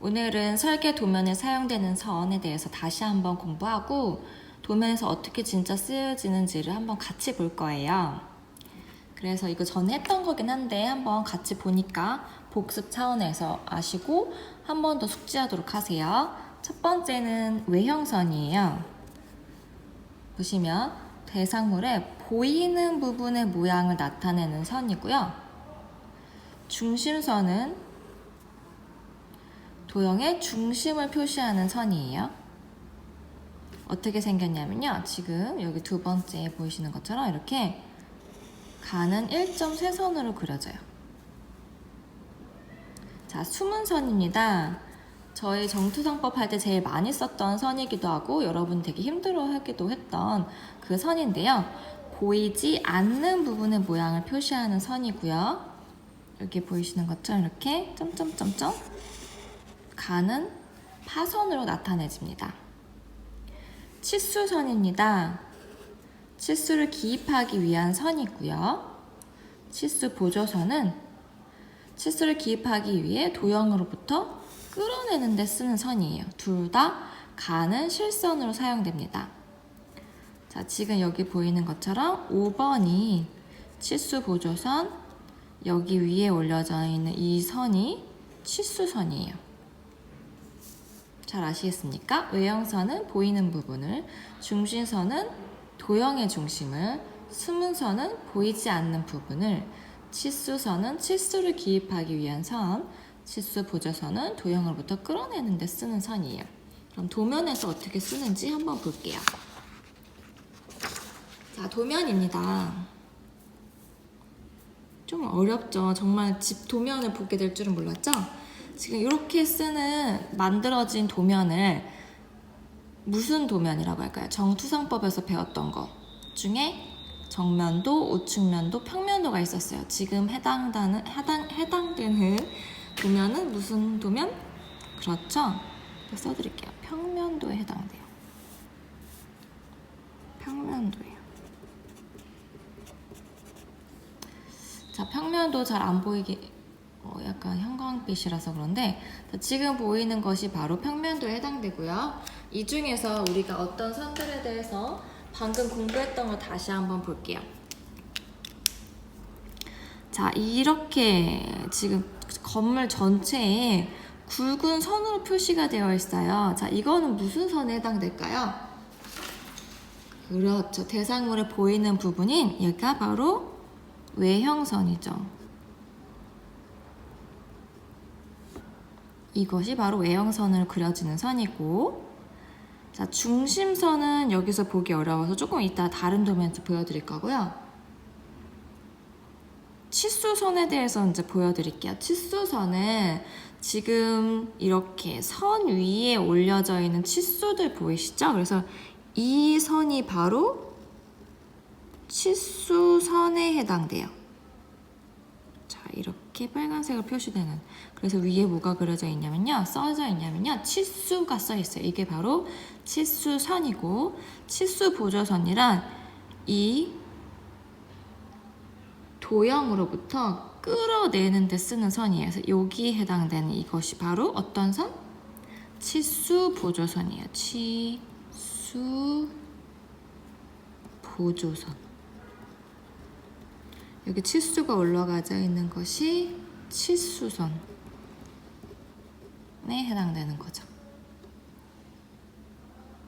오늘은 설계 도면에 사용되는 선에 대해서 다시 한번 공부하고 도면에서 어떻게 진짜 쓰여지는지를 한번 같이 볼 거예요. 그래서 이거 전에 했던 거긴 한데 한번 같이 보니까 복습 차원에서 아시고 한 번 더 숙지하도록 하세요. 첫 번째는 외형선이에요. 보시면 대상물의 보이는 부분의 모양을 나타내는 선이고요. 중심선은 도형의 중심을 표시하는 선이에요. 어떻게 생겼냐면요. 지금 여기 두 번째 보이시는 것처럼 이렇게 가는 1.3선으로 그려져요. 자, 수문선입니다. 저희 정투성법 할 때 제일 많이 썼던 선이기도 하고 여러분 되게 힘들어하기도 했던 그 선인데요. 보이지 않는 부분의 모양을 표시하는 선이고요. 여기 보이시는 것처럼 이렇게 점점점점 가는 파선으로 나타내집니다. 치수선입니다. 치수를 기입하기 위한 선이고요. 치수 보조선은 치수를 기입하기 위해 도형으로부터 끌어내는 데 쓰는 선이에요. 둘 다 가는 실선으로 사용됩니다. 자, 지금 여기 보이는 것처럼 5번이 치수 보조선, 여기 위에 올려져 있는 이 선이 치수선이에요. 잘 아시겠습니까? 외형선은 보이는 부분을, 중심선은 도형의 중심을, 수문선은 보이지 않는 부분을, 치수선은 치수를 기입하기 위한 선, 치수 보조선은 도형으로부터 끌어내는 데 쓰는 선이에요. 그럼 도면에서 어떻게 쓰는지 한번 볼게요. 자, 도면입니다. 좀 어렵죠? 정말 집 도면을 보게 될 줄은 몰랐죠? 지금 이렇게 만들어진 도면을 무슨 도면이라고 할까요? 정투성법에서 배웠던 것 중에 정면도, 우측면도, 평면도가 있었어요. 지금 해당되는 도면은 무슨 도면? 그렇죠? 써드릴게요. 평면도에 해당돼요. 평면도예요. 자, 평면도 잘 안 보이게 약간 형광빛이라서 그런데 지금 보이는 것이 바로 평면도에 해당되고요. 이 중에서 우리가 어떤 선들에 대해서 방금 공부했던 거 다시 한번 볼게요. 자, 이렇게 지금 건물 전체에 굵은 선으로 표시가 되어 있어요. 자, 이거는 무슨 선에 해당될까요? 그렇죠. 대상물에 보이는 부분인 얘가 바로 외형선이죠. 이것이 바로 외형선을 그려지는 선이고, 자, 중심선은 여기서 보기 어려워서 조금 이따 다른 도면에서 보여드릴 거고요. 치수선에 대해서 이제 보여드릴게요. 치수선은 지금 이렇게 선 위에 올려져 있는 치수들 보이시죠? 그래서 이 선이 바로 치수선에 해당돼요. 자, 이렇게 빨간색으로 표시되는. 그래서 위에 뭐가 그려져 있냐면요. 써져 있냐면요. 치수가 써 있어요. 이게 바로 치수선이고, 치수 보조선이란 이 도형으로부터 끌어내는 데 쓰는 선이에요. 그래서 여기에 해당되는 이것이 바로 어떤 선? 치수 보조선이에요. 치수 보조선. 여기 치수가 올라가져 있는 것이 치수선에 해당되는 거죠.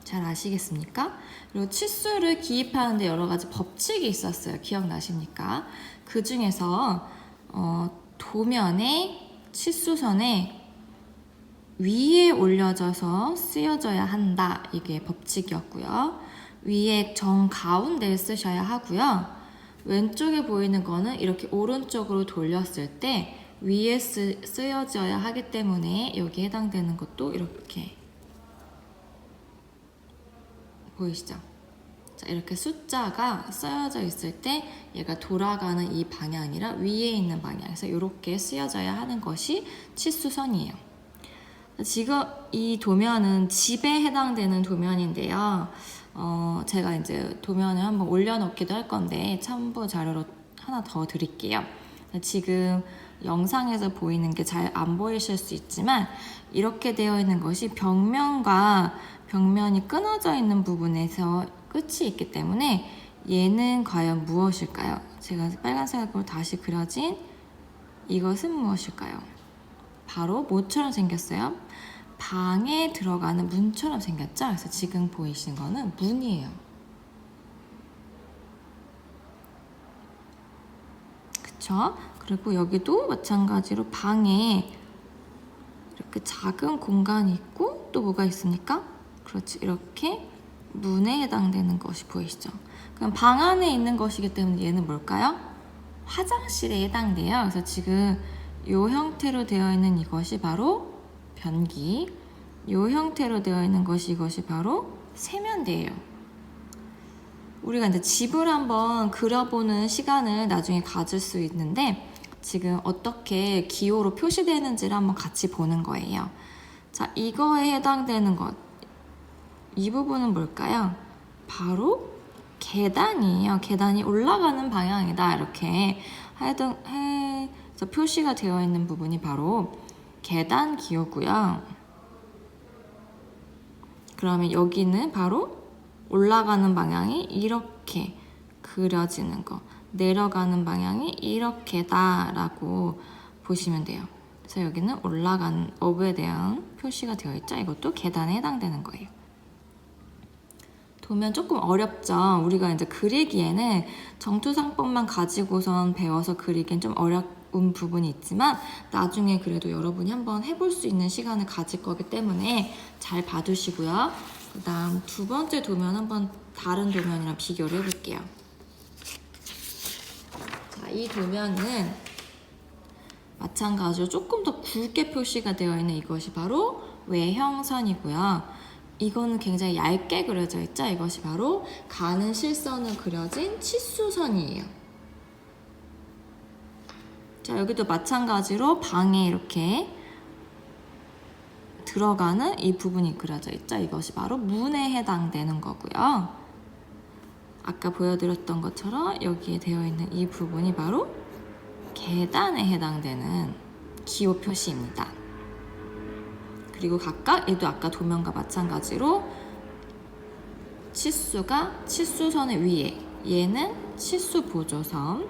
잘 아시겠습니까? 그리고 치수를 기입하는데 여러 가지 법칙이 있었어요. 기억나십니까? 그 중에서 도면의 치수선에 위에 올려져서 쓰여져야 한다. 이게 법칙이었고요. 위에 정가운데에 쓰셔야 하고요. 왼쪽에 보이는 거는 이렇게 오른쪽으로 돌렸을 때 위에 쓰여져야 하기 때문에 여기에 해당되는 것도 이렇게 보이시죠? 자, 이렇게 숫자가 쓰여져 있을 때 얘가 돌아가는 이 방향이 아니라 위에 있는 방향에서 이렇게 쓰여져야 하는 것이 치수선이에요. 지금 이 도면은 집에 해당되는 도면인데요. 제가 이제 도면을 한번 올려놓기도 할 건데 참고 자료로 하나 더 드릴게요. 지금 영상에서 보이는 게 잘 안 보이실 수 있지만 이렇게 되어 있는 것이 벽면과 벽면이 끊어져 있는 부분에서 끝이 있기 때문에 얘는 과연 무엇일까요? 제가 빨간색으로 다시 그려진 이것은 무엇일까요? 바로 뭐처럼 생겼어요? 방에 들어가는 문처럼 생겼죠? 그래서 지금 보이시는 거는 문이에요. 그쵸? 그리고 여기도 마찬가지로 방에 이렇게 작은 공간이 있고 또 뭐가 있습니까? 그렇지, 이렇게 문에 해당되는 것이 보이시죠? 그럼 방 안에 있는 것이기 때문에 얘는 뭘까요? 화장실에 해당돼요. 그래서 지금 이 형태로 되어 있는 이것이 바로 변기, 이 형태로 되어 있는 것이 이것이 바로 세면대예요. 우리가 이제 집을 한번 그려보는 시간을 나중에 가질 수 있는데 지금 어떻게 기호로 표시되는지를 한번 같이 보는 거예요. 자, 이거에 해당되는 것, 이 부분은 뭘까요? 바로 계단이에요. 계단이 올라가는 방향이다. 이렇게 해서 표시가 되어 있는 부분이 바로 계단 기호고요. 그러면 여기는 바로 올라가는 방향이 이렇게 그려지는 거, 내려가는 방향이 이렇게다 라고 보시면 돼요. 그래서 여기는 올라가는 업에 대한 표시가 되어 있죠. 이것도 계단에 해당되는 거예요. 도면 조금 어렵죠. 우리가 이제 그리기에는 정투상법만 가지고선 배워서 그리기엔 좀 어려운 부분이 있지만 나중에 그래도 여러분이 한번 해볼 수 있는 시간을 가질 거기 때문에 잘 봐두시고요. 그 다음 두 번째 도면 한번 다른 도면이랑 비교를 해볼게요. 자, 이 도면은 마찬가지로 조금 더 굵게 표시가 되어 있는 이것이 바로 외형선이고요. 이거는 굉장히 얇게 그려져 있죠. 이것이 바로 가는 실선으로 그려진 치수선이에요. 자, 여기도 마찬가지로 방에 이렇게 들어가는 이 부분이 그려져 있죠. 이것이 바로 문에 해당되는 거고요. 아까 보여드렸던 것처럼 여기에 되어 있는 이 부분이 바로 계단에 해당되는 기호 표시입니다. 그리고 각각 얘도 아까 도면과 마찬가지로 치수가 치수선의 위에, 얘는 치수 보조선,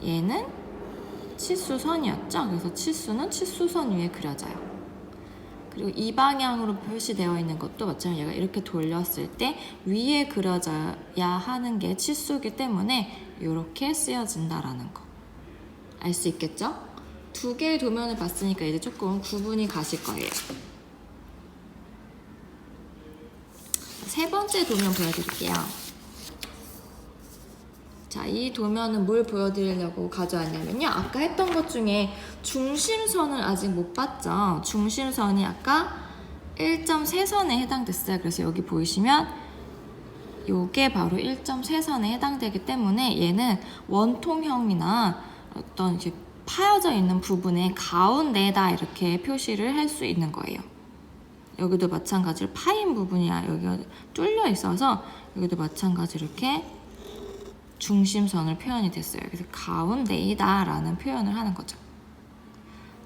얘는 치수선이었죠. 그래서 치수는 치수선 위에 그려져요. 그리고 이 방향으로 표시되어 있는 것도 마찬가지로 얘가 이렇게 돌렸을 때 위에 그려져야 하는 게 치수이기 때문에 이렇게 쓰여진다라는 거 알 수 있겠죠? 두 개의 도면을 봤으니까 이제 조금 구분이 가실 거예요. 세 번째 도면 보여드릴게요. 자, 이 도면은 뭘 보여드리려고 가져왔냐면요. 아까 했던 것 중에 중심선을 아직 못 봤죠. 중심선이 아까 1.3선에 해당됐어요. 그래서 여기 보이시면 요게 바로 1.3선에 해당되기 때문에 얘는 원통형이나 어떤 이제 파여져 있는 부분의 가운데에다 이렇게 표시를 할 수 있는 거예요. 여기도 마찬가지로 파인 부분이야 여기가 뚫려 있어서 여기도 마찬가지로 이렇게 중심선을 표현이 됐어요. 그래서 가운데이다 라는 표현을 하는 거죠.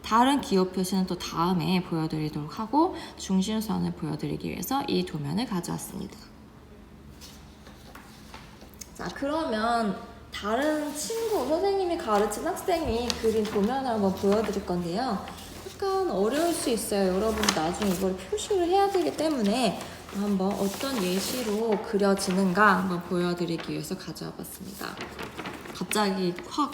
다른 기호 표시는 또 다음에 보여드리도록 하고 중심선을 보여드리기 위해서 이 도면을 가져왔습니다. 자, 그러면 다른 친구, 선생님이 가르친 학생이 그린 도면을 한번 보여드릴 건데요. 약간 어려울 수 있어요. 여러분 나중에 이걸 표시를 해야 되기 때문에 한번 어떤 예시로 그려지는가 한번 보여드리기 위해서 가져와 봤습니다. 갑자기 확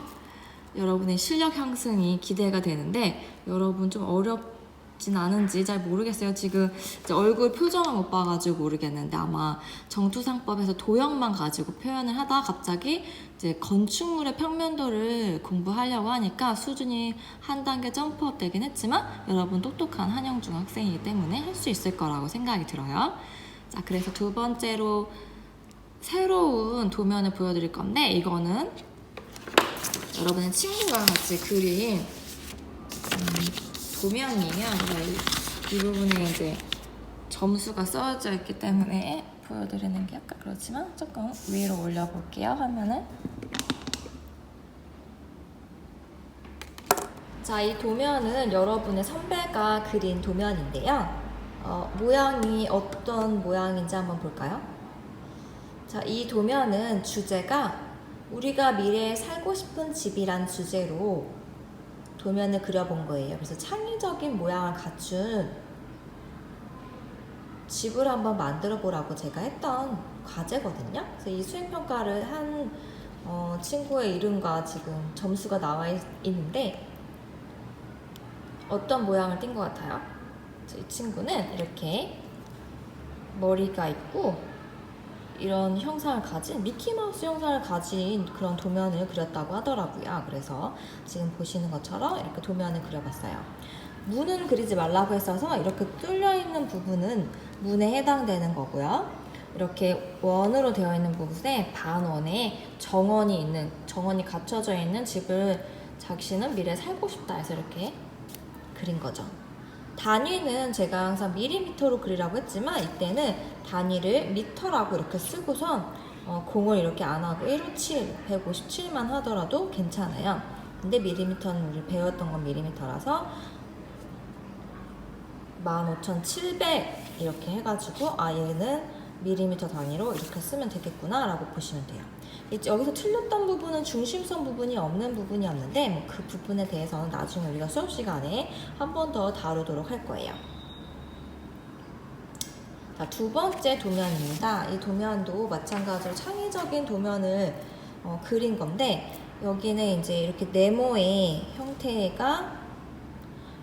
여러분의 실력 향상이 기대가 되는데 여러분 좀 어렵진 않은지 잘 모르겠어요. 지금 이제 얼굴 표정을 못 봐가지고 모르겠는데 아마 정투상법에서 도형만 가지고 표현을 하다가 갑자기 이제 건축물의 평면도를 공부하려고 하니까 수준이 한 단계 점프업 되긴 했지만 여러분 똑똑한 한영중 학생이기 때문에 할 수 있을 거라고 생각이 들어요. 자, 그래서 두 번째로 새로운 도면을 보여드릴 건데 이거는 여러분의 친구가 같이 그린 도면이에요. 이 부분에 이제 점수가 써져 있기 때문에 보여드리는 게 약간 그렇지만 조금 위로 올려볼게요. 화면을. 자, 이 도면은 여러분의 선배가 그린 도면인데요. 모양이 어떤 모양인지 한번 볼까요? 자, 이 도면은 주제가 우리가 미래에 살고 싶은 집이란 주제로 도면을 그려본 거예요. 그래서 창의적인 모양을 갖춘 집을 한번 만들어 보라고 제가 했던 과제거든요. 그래서 이 수행평가를 한 친구의 이름과 지금 점수가 나와 있는데 어떤 모양을 띈 것 같아요? 이 친구는 이렇게 머리가 있고 이런 형상을 가진 미키마우스 형상을 가진 그런 도면을 그렸다고 하더라고요. 그래서 지금 보시는 것처럼 이렇게 도면을 그려봤어요. 문은 그리지 말라고 했어서 이렇게 뚫려있는 부분은 문에 해당되는 거고요. 이렇게 원으로 되어 있는 부분에 반원에 정원이 갖춰져 있는 집을 자신은 미래에 살고 싶다 해서 이렇게 그린 거죠. 단위는 제가 항상 밀리미터로 그리라고 했지만 이때는 단위를 미터라고 이렇게 쓰고선 공을 이렇게 안 하고 157, 157만 하더라도 괜찮아요. 근데 밀리미터는 우리 배웠던 건 밀리미터라서 15,700 이렇게 해가지고 얘는 밀리미터 단위로 이렇게 쓰면 되겠구나 라고 보시면 돼요. 여기서 틀렸던 부분은 중심선 부분이 없는 부분이었는데 그 부분에 대해서는 나중에 우리가 수업 시간에 한 번 더 다루도록 할 거예요. 자, 두 번째 도면입니다. 이 도면도 마찬가지로 창의적인 도면을 그린 건데 여기는 이제 이렇게 네모의 형태가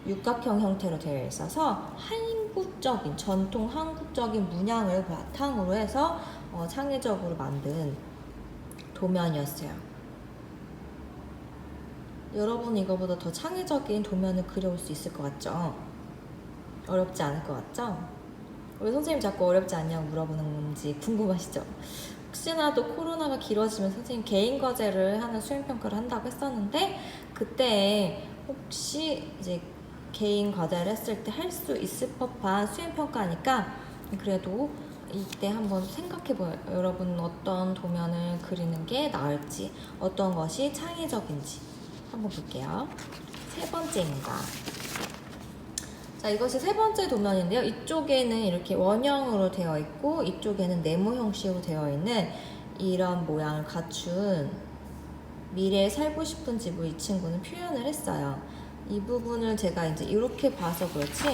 육각형 형태로 되어 있어서 전통 한국적인 문양을 바탕으로 해서 창의적으로 만든 도면이었어요. 여러분 이거보다 더 창의적인 도면을 그려올 수 있을 것 같죠? 어렵지 않을 것 같죠? 왜 선생님이 자꾸 어렵지 않냐고 물어보는 건지 궁금하시죠? 혹시나 또 코로나가 길어지면 선생님 개인 과제를 하는 수행평가를 한다고 했었는데 그때 혹시 이제 개인 과제를 했을 때 할 수 있을 법한 수행평가니까 그래도 이때 한번 생각해봐요. 여러분 어떤 도면을 그리는 게 나을지 어떤 것이 창의적인지 한번 볼게요. 세 번째입니다. 자, 이것이 세 번째 도면인데요. 이쪽에는 이렇게 원형으로 되어 있고 이쪽에는 네모 형식으로 되어 있는 이런 모양을 갖춘 미래에 살고 싶은 집을 이 친구는 표현을 했어요. 이 부분을 제가 이제 이렇게 봐서 그렇지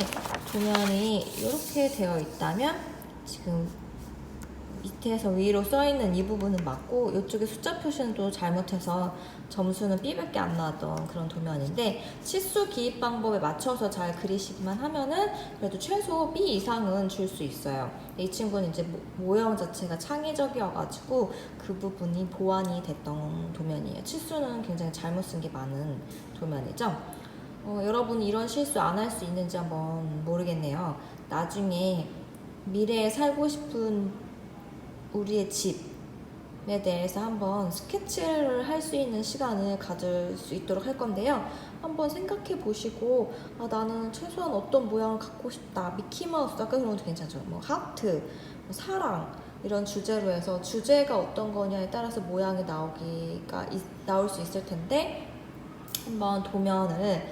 도면이 이렇게 되어 있다면 지금 밑에서 위로 써있는 이 부분은 맞고 이쪽에 숫자 표시는 또 잘못해서 점수는 B밖에 안 나왔던 그런 도면인데 치수 기입 방법에 맞춰서 잘 그리시기만 하면은 그래도 최소 B 이상은 줄 수 있어요. 이 친구는 이제 모형 자체가 창의적이어가지고 그 부분이 보완이 됐던 도면이에요. 치수는 굉장히 잘못 쓴 게 많은 도면이죠. 여러분 이런 실수 안 할 수 있는지 한번 모르겠네요. 나중에 미래에 살고 싶은 우리의 집에 대해서 한번 스케치를 할 수 있는 시간을 가질 수 있도록 할 건데요. 한번 생각해 보시고 나는 최소한 어떤 모양을 갖고 싶다. 미키마우스 아까 그런 것도 괜찮죠. 뭐 하트, 뭐 사랑 이런 주제로 해서 주제가 어떤 거냐에 따라서 모양이 나올 수 있을 텐데 한번 도면을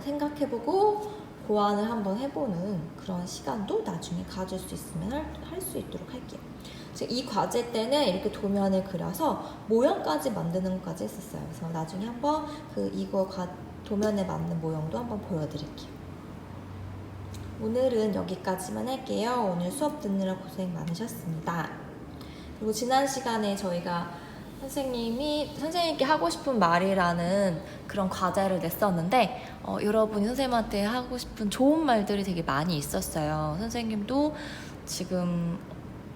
생각해보고 고안을 한번 해보는 그런 시간도 나중에 가질 수 있으면 할 수 있도록 할게요. 이 과제 때는 이렇게 도면을 그려서 모형까지 만드는 것까지 했었어요. 그래서 나중에 한번 도면에 맞는 모형도 한번 보여드릴게요. 오늘은 여기까지만 할게요. 오늘 수업 듣느라 고생 많으셨습니다. 그리고 지난 시간에 저희가 선생님께 하고 싶은 말이라는 그런 과제를 냈었는데 여러분이 선생님한테 하고 싶은 좋은 말들이 되게 많이 있었어요. 선생님도 지금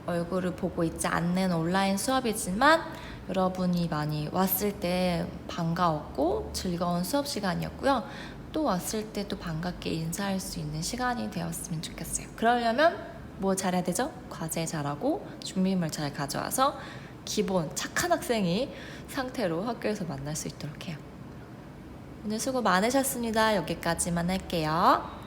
얼굴을 보고 있지 않는 온라인 수업이지만 여러분이 많이 왔을 때 반가웠고 즐거운 수업 시간이었고요. 또 왔을 때 또 반갑게 인사할 수 있는 시간이 되었으면 좋겠어요. 그러려면 뭐 잘해야 되죠? 과제 잘하고 준비물 잘 가져와서 기본 착한 학생이 상태로 학교에서 만날 수 있도록 해요. 오늘 수고 많으셨습니다. 여기까지만 할게요.